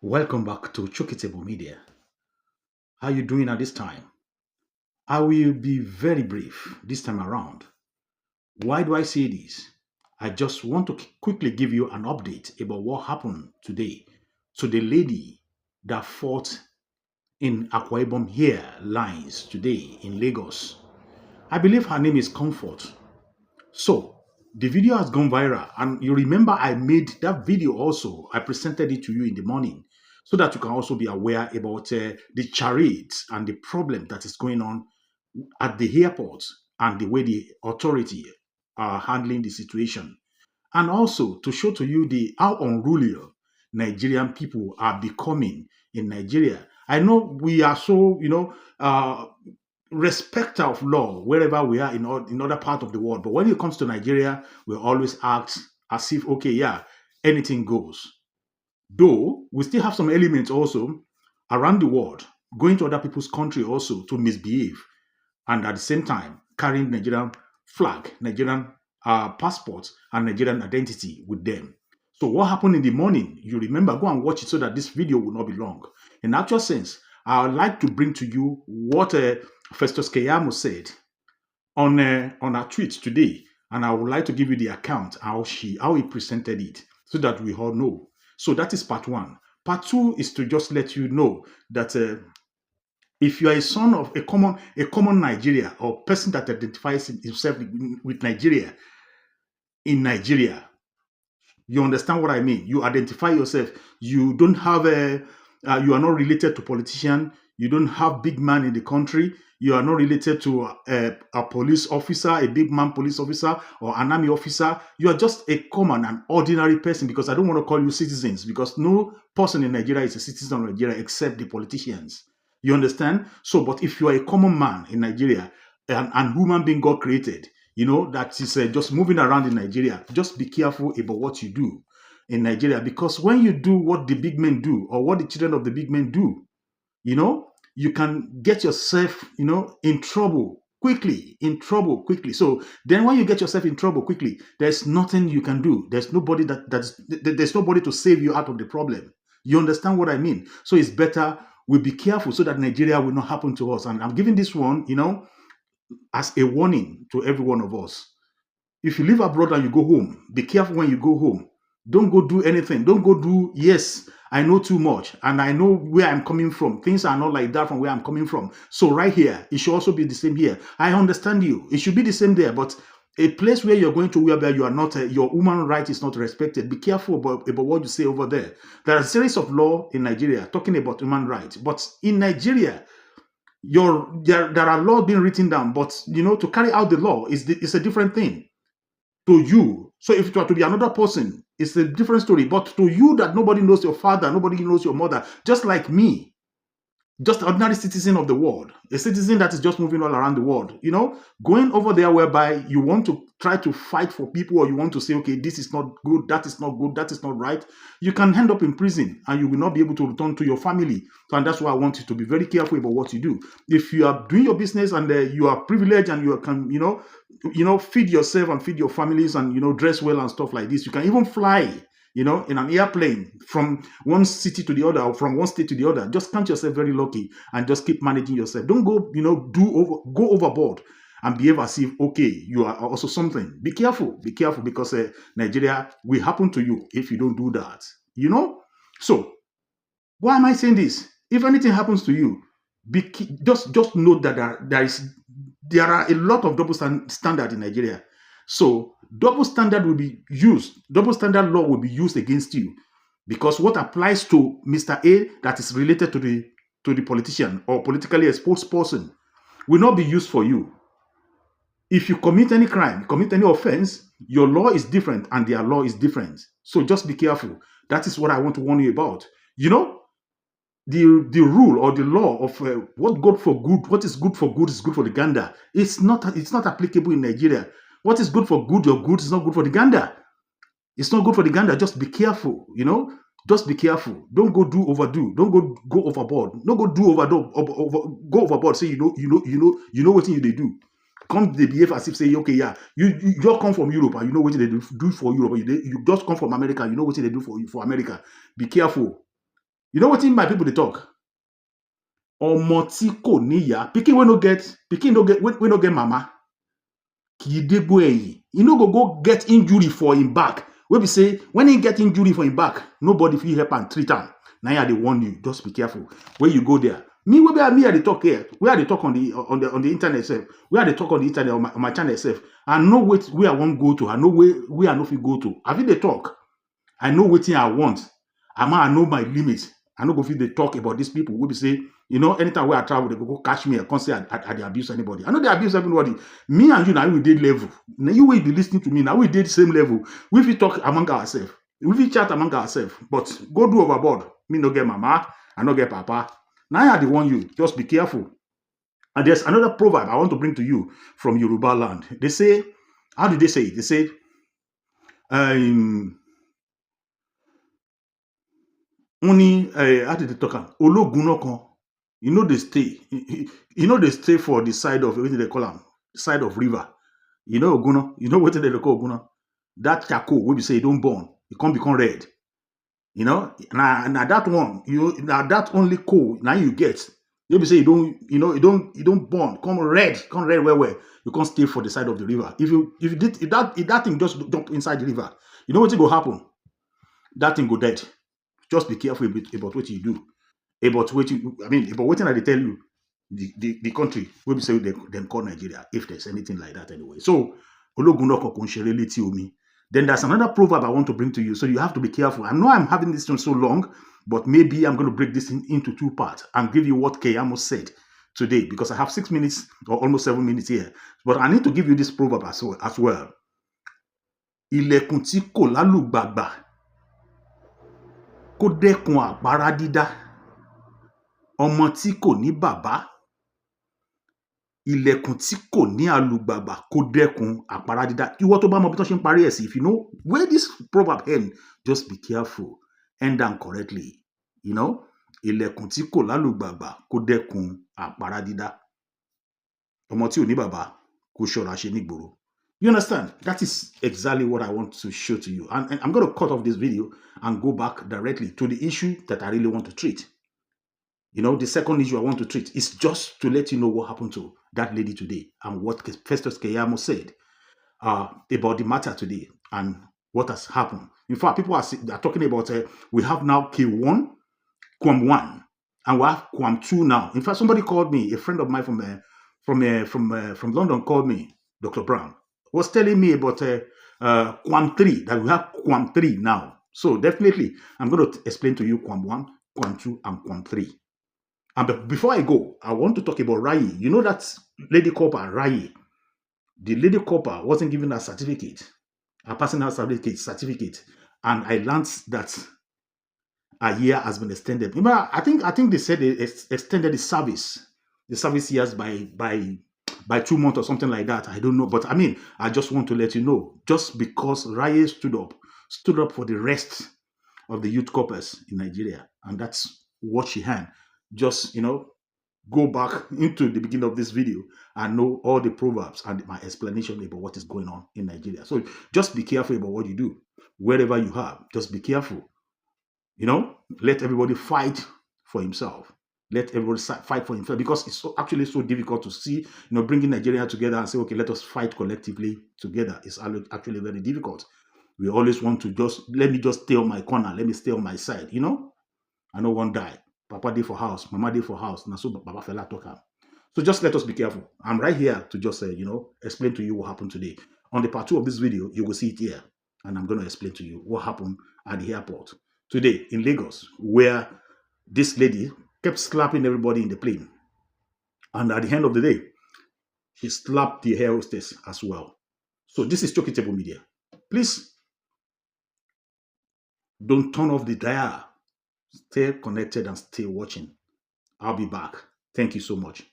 Welcome back to Chokitable Media. How you doing at this time? I will be very brief this time around. Why do I say this? I just want to quickly give you an update about what happened today to the lady that fought in Akwa Ibom here lines today in Lagos. I believe her name is Comfort. So the video has gone viral, and you remember I made that video also. I presented it to you in the morning so that you can also be aware about the charades and the problem that is going on at the airport and the way the authority are handling the situation, and also to show to you the how unruly Nigerian people are becoming in Nigeria. I know we are so respect of law wherever we are in other part of the world. But when it comes to Nigeria, we always act as if, okay, yeah, anything goes. Though we still have some elements also around the world going to other people's country also to misbehave, and at the same time carrying Nigerian flag, Nigerian passports, and Nigerian identity with them. So what happened in the morning, you remember, go and watch it so that this video will not be long. In actual sense, I would like to bring to you what Festus Keyamo said on her tweet today, and I would like to give you the account how he presented it so that we all know. So that is part one. Part two is to just let you know that if you are a son of a common Nigeria or person that identifies himself with Nigeria in Nigeria, you understand what I mean. You identify yourself. You don't have you are not related to politician. You don't have big man in the country. You are not related to a police officer, a big man police officer, or an army officer. You are just a common and ordinary person, because I don't want to call you citizens, because no person in Nigeria is a citizen of Nigeria except the politicians. You understand? So, but if you are a common man in Nigeria, and human being God created, that is just moving around in Nigeria, just be careful about what you do in Nigeria, because when you do what the big men do, or what the children of the big men do, you can get yourself, in trouble quickly, So then when you get yourself in trouble quickly, there's nothing you can do. There's nobody there's nobody to save you out of the problem. You understand what I mean? So it's better we be careful so that Nigeria will not happen to us. And I'm giving this one, as a warning to every one of us. If you live abroad and you go home, be careful when you go home. Don't go do anything. Don't go do, yes, I know too much and I know where I'm coming from. Things are not like that from where I'm coming from. So right here, it should also be the same here. I understand you. It should be the same there, but a place where you're going to where you are not, your human right is not respected. Be careful about what you say over there. There are a series of law in Nigeria talking about human rights, but in Nigeria, there are laws being written down, but to carry out the law is a different thing to you. So if it were to be another person, it's a different story. But to you, that nobody knows your father, nobody knows your mother, just like me, just an ordinary citizen of the world, a citizen that is just moving all around the world, going over there whereby you want to try to fight for people, or you want to say, okay, this is not good, that is not good, that is not right, you can end up in prison and you will not be able to return to your family. So, and that's why I want you to be very careful about what you do. If you are doing your business and you are privileged and you can, feed yourself and feed your families and, dress well and stuff like this, you can even fly in an airplane from one city to the other, or from one state to the other. Just count yourself very lucky and just keep managing yourself. Don't go, go overboard and behave as if, okay, you are also something. Be careful, because Nigeria will happen to you if you don't do that, So, why am I saying this? If anything happens to you, just note that there are a lot of double standard in Nigeria. So double standard law will be used against you, because what applies to Mr. A that is related to the politician or politically exposed person will not be used for you. If you commit any crime, commit any offense, your law is different and their law is different. So just be careful. That is what I want to warn you about. The rule or the law of what is good for good is good for the gander. It's not applicable in Nigeria. What is good for good, your good is not good for the gander. It's not good for the gander. Just be careful, Just be careful. Don't go overdo. Don't go overboard. Don't go go overboard. Say you know what you do. Come they behave as if say, okay, yeah, you just come from Europe and you know what they do for Europe. You just come from America, you know what they do for America. Be careful. You know what in my people they talk? Omo tí kò níyà, pikin we no get mama. He dey go eyi. He no go get injury for him back. We be say when he get injury for him back, nobody fit help and treat him. Now I dey warn you, just be careful. When you go there, me I dey talk here. Where I dey talk on the internet itself. Where I dey talk on the internet on my channel itself. I know where I won't go to. I know where I no fit go to. Have you dey talk? I know wetin I want. I know my limits. I no go fit dey talk about these people. We be say, anytime where I travel, they go catch me. I can't say I dey abuse anybody. I know they abuse everybody. Me and you now we did level. Now you will be listening to me. Now we did the same level. We fit talk among ourselves. We fit chat among ourselves. But go do overboard. Me no get mama. I no get papa. Now I dey warn you. Just be careful. And there's another proverb I want to bring to you from Yoruba land. They say, how did they say it? They say, only how did they talk am? Ologun no kan. You know they stay. They stay for the side of what they call them, side of river. You know Oguno. You know what they call Oguno? That charcoal, we be say it don't burn. It can't become red. Now that one, now that only coal now you get. You be say it don't burn. Come red where you can't stay for the side of the river. If that thing just jump inside the river, you know what will happen? That thing go dead. Just be careful about what you do. About what I tell you, the country will be say them call Nigeria, if there's anything like that anyway. So then there's another proverb I want to bring to you. So you have to be careful. I know I'm having this one so long, but maybe I'm going to break this into two parts and give you what KWAM2 said today, because I have 6 minutes or almost 7 minutes here. But I need to give you this proverb as well. Ilẹ̀kùn tí kò lálùgbàgbà kó dẹ́kun àpárá dídá. Ọmọ tí kò ní bàbá. Ilẹ̀kùn tí kò ní alùgbàgbà kó dẹ́kun àpárá dídá. Ìwọ tó bá mọ bí wọ́n ṣe ń parí ẹ̀ sí, if you know where this proverb end, just be careful. End down correctly. Ilẹ̀kùn tí kò lálùgbàgbà kó dẹ́kun àpárá dídá. Ọmọ tí ò ní bàbá kó ṣọ́ra ṣe nígboro. You understand? That is exactly what I want to show to you. And I'm going to cut off this video and go back directly to the issue that I really want to treat. The second issue I want to treat is just to let you know what happened to that lady today and what Festus KWAM2 said about the matter today and what has happened. In fact, people are talking about we have now KWAM1, and we have KWAM2 now. In fact, somebody called me, a friend of mine from London called me, Dr. Brown, was telling me about KWAM3, that we have KWAM3 now. So definitely, I'm going to explain to you KWAM1, KWAM2, and KWAM3. And before I go, I want to talk about Rai. You know that lady copper, Rai. The lady copper wasn't given a certificate, a personal certificate. And I learned that a year has been extended. Remember, I think they said they extended the service years by 2 months or something like that. I don't know. But I just want to let you know, just because Rai stood up for the rest of the youth corpers in Nigeria. And that's what she had. Just, go back into the beginning of this video and know all the proverbs and my explanation about what is going on in Nigeria. So just be careful about what you do. Wherever you are, just be careful. Let everybody fight for himself. Let everybody fight for himself, because it's actually so difficult to see, bringing Nigeria together and say, okay, let us fight collectively together. It's actually very difficult. We always want to let me just stay on my corner. Let me stay on my side, I no one die. Papa day for house, mama day for house. So Baba fella talk am. So just let us be careful. I'm right here to just explain to you what happened today. On the part 2 of this video, you will see it here. And I'm going to explain to you what happened at the airport today in Lagos, where this lady kept slapping everybody in the plane. And at the end of the day, she slapped the air hostess as well. So this is Choki Table Media. Please don't turn off the dial. Stay connected and stay watching. I'll be back. Thank you so much.